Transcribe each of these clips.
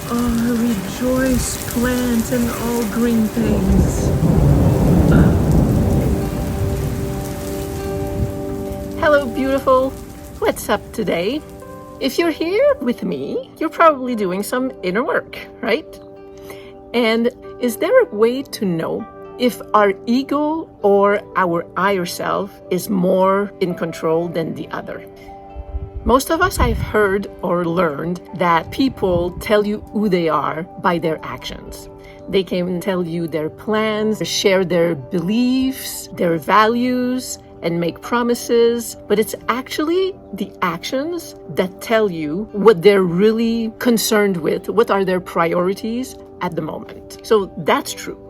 Rejoice, plant, and all green things. Hello, beautiful. What's up today? If you're here with me, you're probably doing some inner work, right? And is there a way to know if our ego or our higher self is more in control than the other? Most of us have heard or learned that people tell you who they are by their actions. They can tell you their plans, share their beliefs, their values, and make promises, but it's actually the actions that tell you what they're really concerned with, what are their priorities at the moment. So that's true.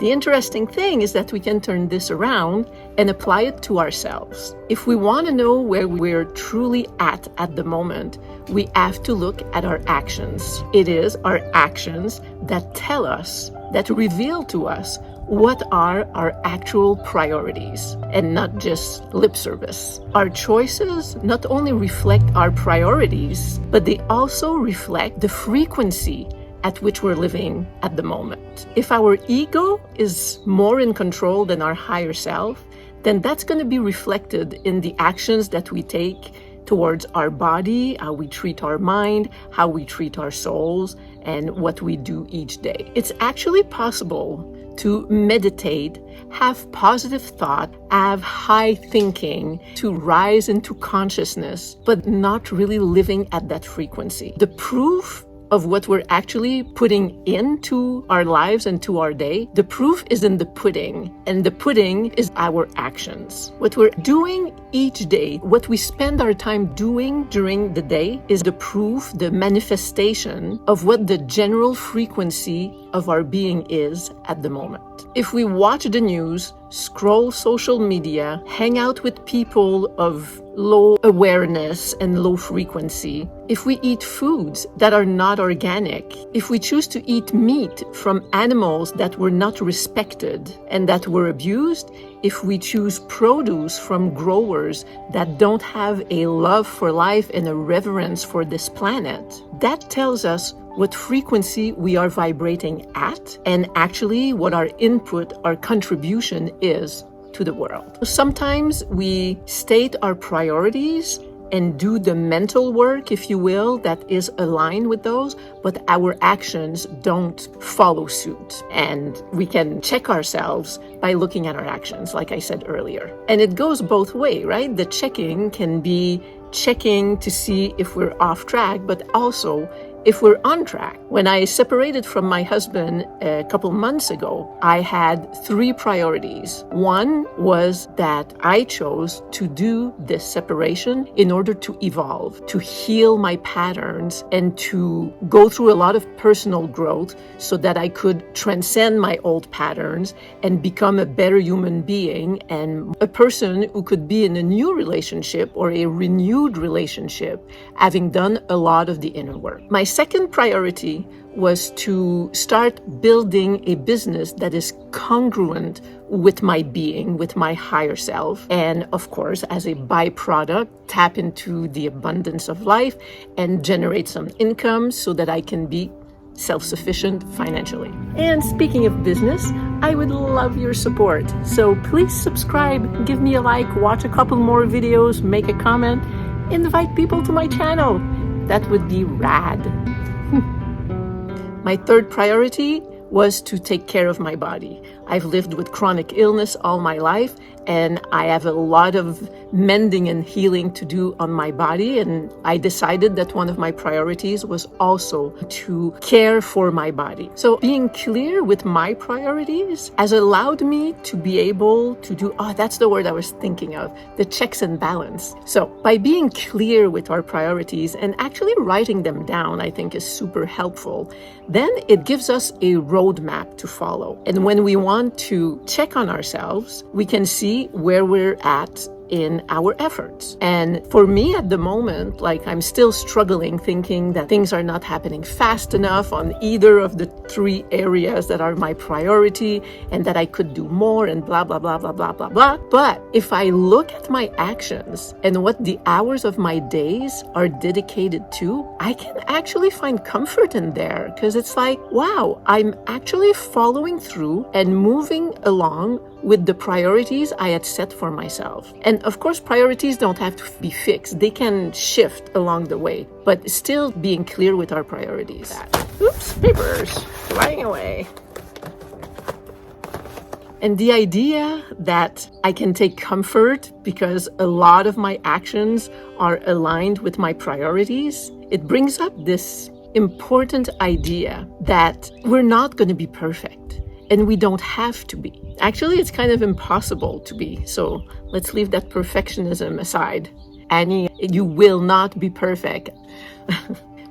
The interesting thing is that we can turn this around and apply it to ourselves. If we want to know where we're truly at the moment, we have to look at our actions. It is our actions that tell us, that reveal to us what are our actual priorities and not just lip service. Our choices not only reflect our priorities, but they also reflect the frequency at which we're living at the moment. If our ego is more in control than our higher self, then that's going to be reflected in the actions that we take towards our body, how we treat our mind, how we treat our souls, and what we do each day. It's actually possible to meditate, have positive thought, have high thinking, to rise into consciousness, but not really living at that frequency. The proof of what we're actually putting into our lives and to our day, the proof is in the pudding, and the pudding is our actions. What we're doing each day, what we spend our time doing during the day is the proof, the manifestation of what the general frequency of our being is at the moment. If we watch the news, scroll social media, hang out with people of low awareness and low frequency, if we eat foods that are not organic, if we choose to eat meat from animals that were not respected and that were abused, if we choose produce from growers that don't have a love for life and a reverence for this planet, that tells us what frequency we are vibrating at and actually what our input, our contribution is to the world. Sometimes we state our priorities and do the mental work, if you will, that is aligned with those, but our actions don't follow suit. And we can check ourselves by looking at our actions, like I said earlier. And it goes both ways, right? The checking can be checking to see if we're off track, but also if we're on track. When I separated from my husband a couple months ago, I had 3 priorities. One was that I chose to do this separation in order to evolve, to heal my patterns, and to go through a lot of personal growth so that I could transcend my old patterns and become a better human being and a person who could be in a new relationship or a renewed relationship, having done a lot of the inner work. My second priority was to start building a business that is congruent with my being, with my higher self. And of course, as a byproduct, tap into the abundance of life and generate some income so that I can be self-sufficient financially. And speaking of business, I would love your support. So please subscribe, give me a like, watch a couple more videos, make a comment, invite people to my channel. That would be rad. My third priority was to take care of my body. I've lived with chronic illness all my life, and I have a lot of mending and healing to do on my body. And I decided that one of my priorities was also to care for my body. So being clear with my priorities has allowed me to be able to do, that's the word I was thinking of, the checks and balance. So by being clear with our priorities and actually writing them down, I think is super helpful. Then it gives us a roadmap to follow. And when we want to check on ourselves, we can see where we're at in our efforts. And for me at the moment, like I'm still struggling thinking that things are not happening fast enough on either of the three areas that are my priority and that I could do more and blah, blah, blah, blah, blah, blah, blah. But if I look at my actions and what the hours of my days are dedicated to, I can actually find comfort in there because it's like, wow, I'm actually following through and moving along with the priorities I had set for myself. And of course, priorities don't have to be fixed. They can shift along the way, but still being clear with our priorities. Oops, papers flying away. And the idea that I can take comfort because a lot of my actions are aligned with my priorities, it brings up this important idea that we're not going to be perfect and we don't have to be. Actually, it's kind of impossible to be. So let's leave that perfectionism aside. Annie, you will not be perfect.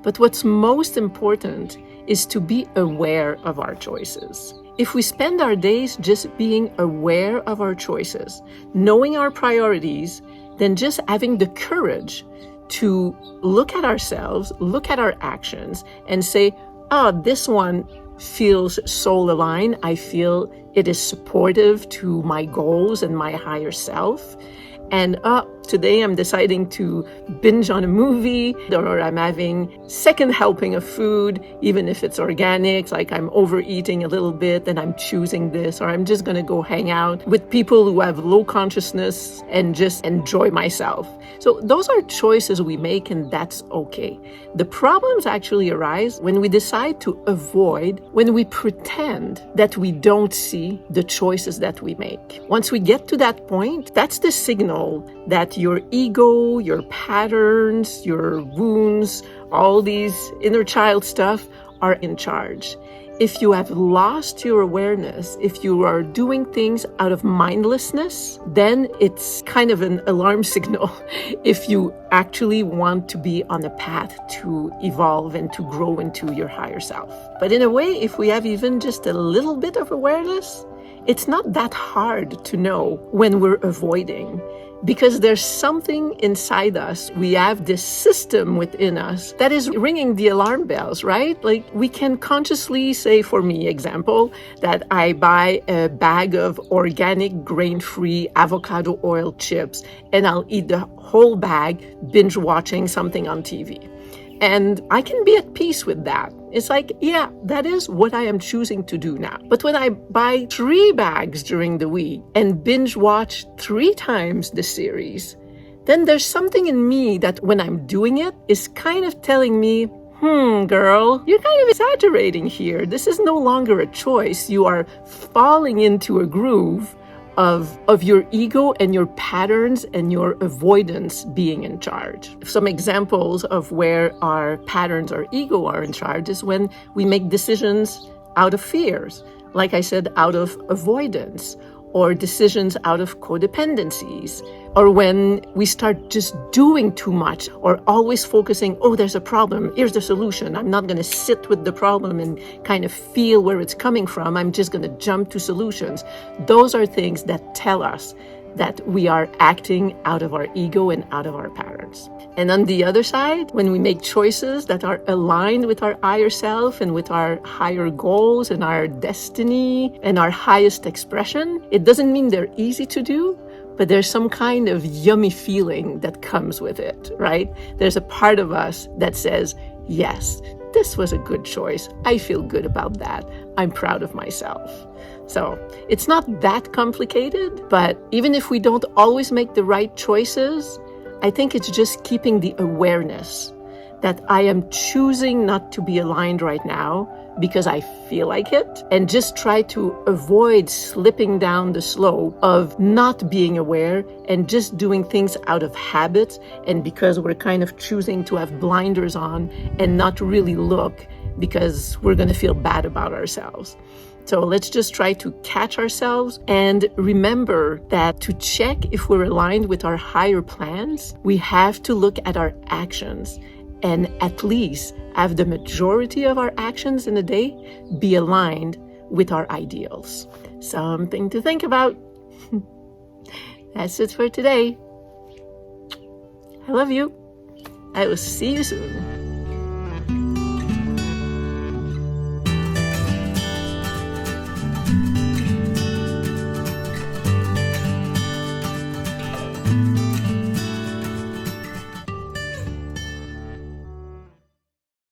But what's most important is to be aware of our choices. If we spend our days just being aware of our choices, knowing our priorities, then just having the courage to look at ourselves, look at our actions, and say, oh, this one feels soul aligned. I feel it is supportive to my goals and my higher self. And today I'm deciding to binge on a movie, or I'm having second helping of food, even if it's organic, like I'm overeating a little bit and I'm choosing this, or I'm just going to go hang out with people who have low consciousness and just enjoy myself. So those are choices we make, and that's okay. The problems actually arise when we decide to avoid, when we pretend that we don't see the choices that we make. Once we get to that point, that's the signal that your ego, your patterns, your wounds, all these inner child stuff are in charge. If you have lost your awareness, if you are doing things out of mindlessness, then it's kind of an alarm signal if you actually want to be on a path to evolve and to grow into your higher self. But in a way, if we have even just a little bit of awareness, it's not that hard to know when we're avoiding, because there's something inside us. We have this system within us that is ringing the alarm bells, right? Like we can consciously say, for me, example, that I buy a bag of organic grain-free avocado oil chips and I'll eat the whole bag, binge watching something on TV. And I can be at peace with that. It's like, yeah, that is what I am choosing to do now. But when I buy 3 bags during the week and binge watch 3 times the series, then there's something in me that when I'm doing it is kind of telling me, girl, you're kind of exaggerating here. This is no longer a choice. You are falling into a groove of your ego and your patterns and your avoidance being in charge. Some examples of where our patterns or ego are in charge is when we make decisions out of fears, like I said, out of avoidance, or decisions out of codependencies, or when we start just doing too much or always focusing, oh, there's a problem, here's the solution. I'm not going to sit with the problem and kind of feel where it's coming from. I'm just going to jump to solutions. Those are things that tell us that we are acting out of our ego and out of our patterns. And on the other side, when we make choices that are aligned with our higher self and with our higher goals and our destiny and our highest expression, it doesn't mean they're easy to do, but there's some kind of yummy feeling that comes with it, right? There's a part of us that says, yes, this was a good choice. I feel good about that. I'm proud of myself. So it's not that complicated, but even if we don't always make the right choices, I think it's just keeping the awareness that I am choosing not to be aligned right now because I feel like it, and just try to avoid slipping down the slope of not being aware and just doing things out of habit and because we're kind of choosing to have blinders on and not really look because we're going to feel bad about ourselves. So let's just try to catch ourselves and remember that to check if we're aligned with our higher plans, we have to look at our actions and at least have the majority of our actions in a day be aligned with our ideals. Something to think about. That's it for today. I love you. I will see you soon.